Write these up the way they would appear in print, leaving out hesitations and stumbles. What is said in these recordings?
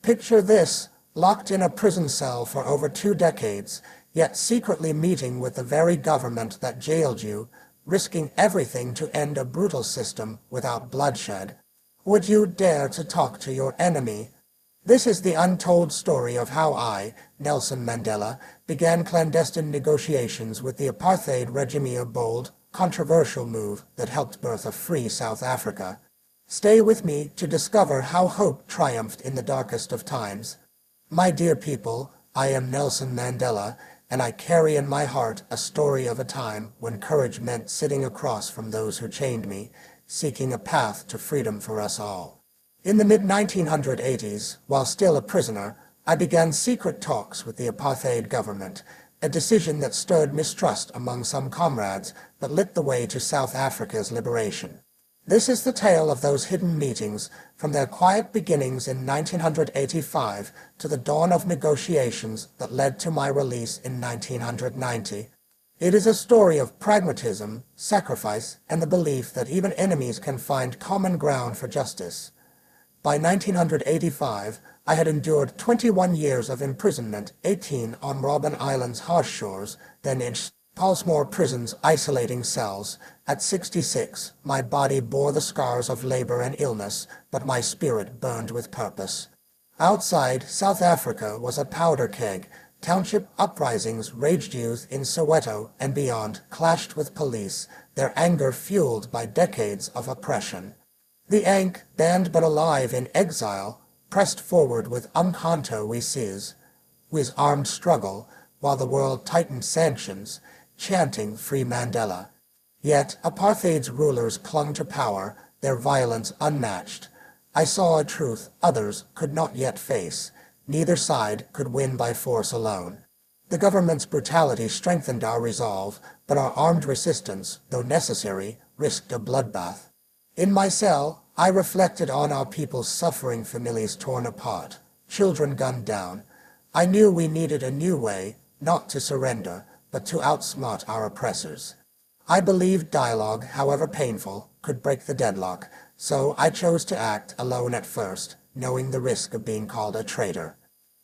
Picture this, locked in a prison cell for over 2 decades, yet secretly meeting with the very government that jailed you, risking everything to end a brutal system without bloodshed. Would you dare to talk to your enemy? This is the untold story of how I, Nelson Mandela, began clandestine negotiations with the apartheid regime, a bold, controversial move that helped birth a free South Africa. Stay with me to discover how hope triumphed in the darkest of times. My dear people, I am Nelson Mandela, and I carry in my heart a story of a time when courage meant sitting across from those who chained me, seeking a path to freedom for us all. In the mid-1980s, while still a prisoner, I began secret talks with the apartheid government, a decision that stirred mistrust among some comrades but lit the way to South Africa's liberation. This is the tale of those hidden meetings, from their quiet beginnings in 1985 to the dawn of negotiations that led to my release in 1990. It is a story of pragmatism, sacrifice, and the belief that even enemies can find common ground for justice. By 1985, I had endured 21 years of imprisonment, 18 on Robben Island's harsh shores, then in Pollsmoor Prison's isolating cells. At 66, my body bore the scars of labor and illness, but my spirit burned with purpose. Outside, South Africa was a powder keg. Township uprisings raged. Youth in Soweto and beyond clashed with police, their anger fueled by decades of oppression. The Ank, banned but alive in exile, pressed forward with Umkhonto we Sizwe, with armed struggle, while the world tightened sanctions, chanting Free Mandela. Yet apartheid's rulers clung to power, their violence unmatched. I saw a truth others could not yet face. Neither side could win by force alone. The government's brutality strengthened our resolve, but our armed resistance, though necessary, risked a bloodbath. In my cell, I reflected on our people's suffering, families torn apart, children gunned down. I knew we needed a new way, not to surrender, but to outsmart our oppressors. I believed dialogue, however painful, could break the deadlock, so I chose to act alone at first, knowing the risk of being called a traitor.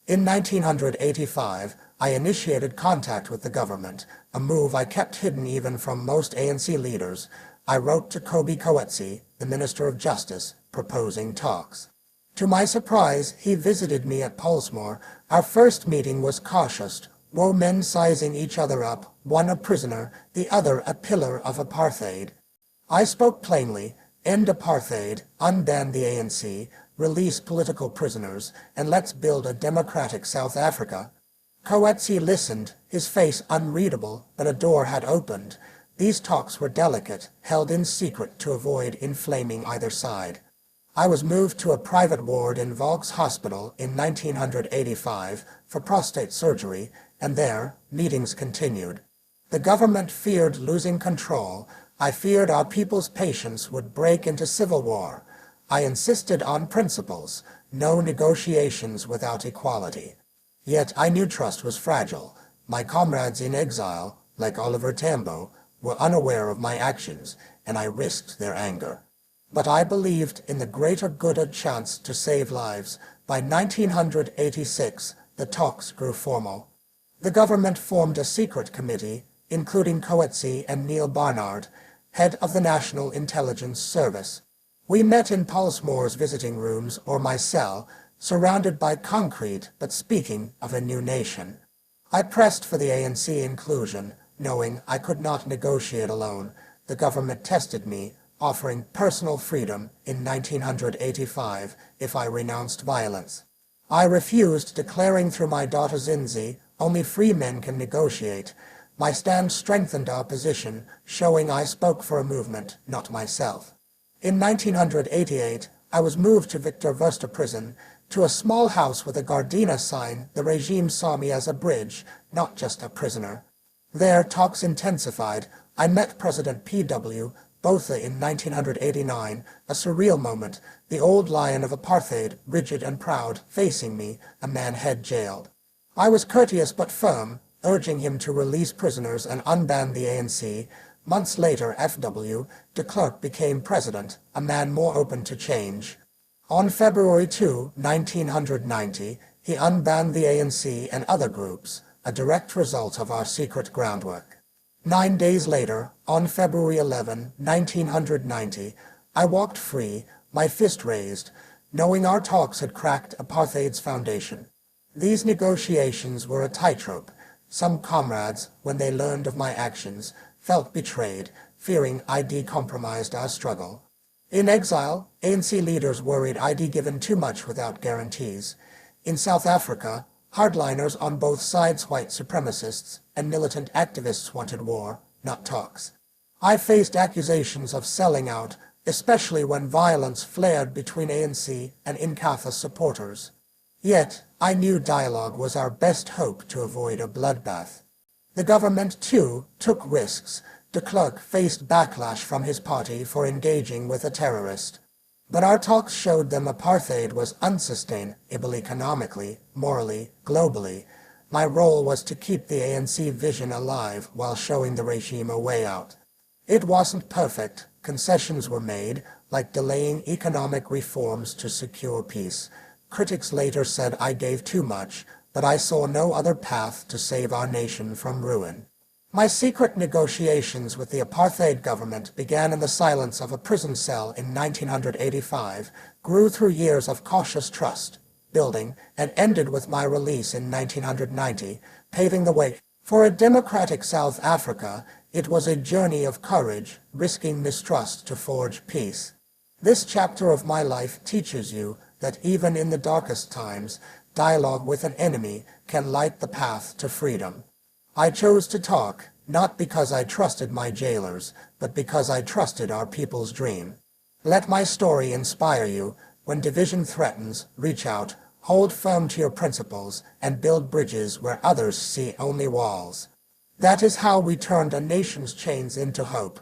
In 1985, I initiated contact with the government, a move I kept hidden even from most ANC leaders. I wrote to Kobie Coetsee, the Minister of Justice, proposing talks. To my surprise, he visited me at Pollsmoor. Our first meeting was cautious, men sizing each other up, one a prisoner, the other a pillar of apartheid. I spoke plainly: end apartheid, unban the ANC, release political prisoners, and let's build a democratic South Africa. Coetsee listened, his face unreadable, but a door had opened. These talks were delicate, held in secret to avoid inflaming either side. I was moved to a private ward in Volks Hospital in 1985 for prostate surgery, and there, meetings continued. The government feared losing control. I feared our people's patience would break into civil war. I insisted on principles, no negotiations without equality. Yet I knew trust was fragile. My comrades in exile, like Oliver Tambo, were unaware of my actions, and I risked their anger. But I believed in the greater good, a chance to save lives. By 1986, the talks grew formal. The government formed a secret committee, including Coetsee and Neil Barnard, head of the National Intelligence Service. We met in Pollsmoor's visiting rooms or my cell, surrounded by concrete but speaking of a new nation. I pressed for the ANC inclusion, knowing I could not negotiate alone. The government tested me, offering personal freedom in 1985 if I renounced violence. I refused, declaring through my daughter Zinzi, only free men can negotiate. My stand strengthened our position, showing I spoke for a movement, not myself. In 1988, I was moved to Victor Verster prison, to a small house with a Gardena sign. The regime saw me as a bridge, not just a prisoner. There, talks intensified. I met President P.W. Botha in 1989, a surreal moment, the old lion of apartheid, rigid and proud, facing me, a man head jailed. I was courteous but firm, urging him to release prisoners and unban the ANC. Months later, F.W. de Klerk became president, a man more open to change. On February 2, 1990, he unbanned the ANC and other groups, a direct result of our secret groundwork. 9 days later, on February 11, 1990, I walked free, my fist raised, knowing our talks had cracked apartheid's foundation. These negotiations were a tightrope. Some comrades, when they learned of my actions, felt betrayed, fearing I'd compromised our struggle. In exile, ANC leaders worried I'd given too much without guarantees. In South Africa, hardliners on both sides, white supremacists and militant activists, wanted war, not talks. I faced accusations of selling out, especially when violence flared between ANC and Inkatha supporters. Yet, I knew dialogue was our best hope to avoid a bloodbath. The government, too, took risks. De Klerk faced backlash from his party for engaging with a terrorist. But our talks showed them apartheid was unsustainable economically, morally, globally. My role was to keep the ANC vision alive while showing the regime a way out. It wasn't perfect. Concessions were made, like delaying economic reforms to secure peace. Critics later said I gave too much, but I saw no other path to save our nation from ruin. My secret negotiations with the apartheid government began in the silence of a prison cell in 1985, grew through years of cautious trust building, and ended with my release in 1990, paving the way for a democratic South Africa. It was a journey of courage, risking mistrust to forge peace. This chapter of my life teaches you that even in the darkest times, dialogue with an enemy can light the path to freedom. I chose to talk, not because I trusted my jailers, but because I trusted our people's dream. Let my story inspire you. When division threatens, reach out, hold firm to your principles, and build bridges where others see only walls. That is how we turned a nation's chains into hope.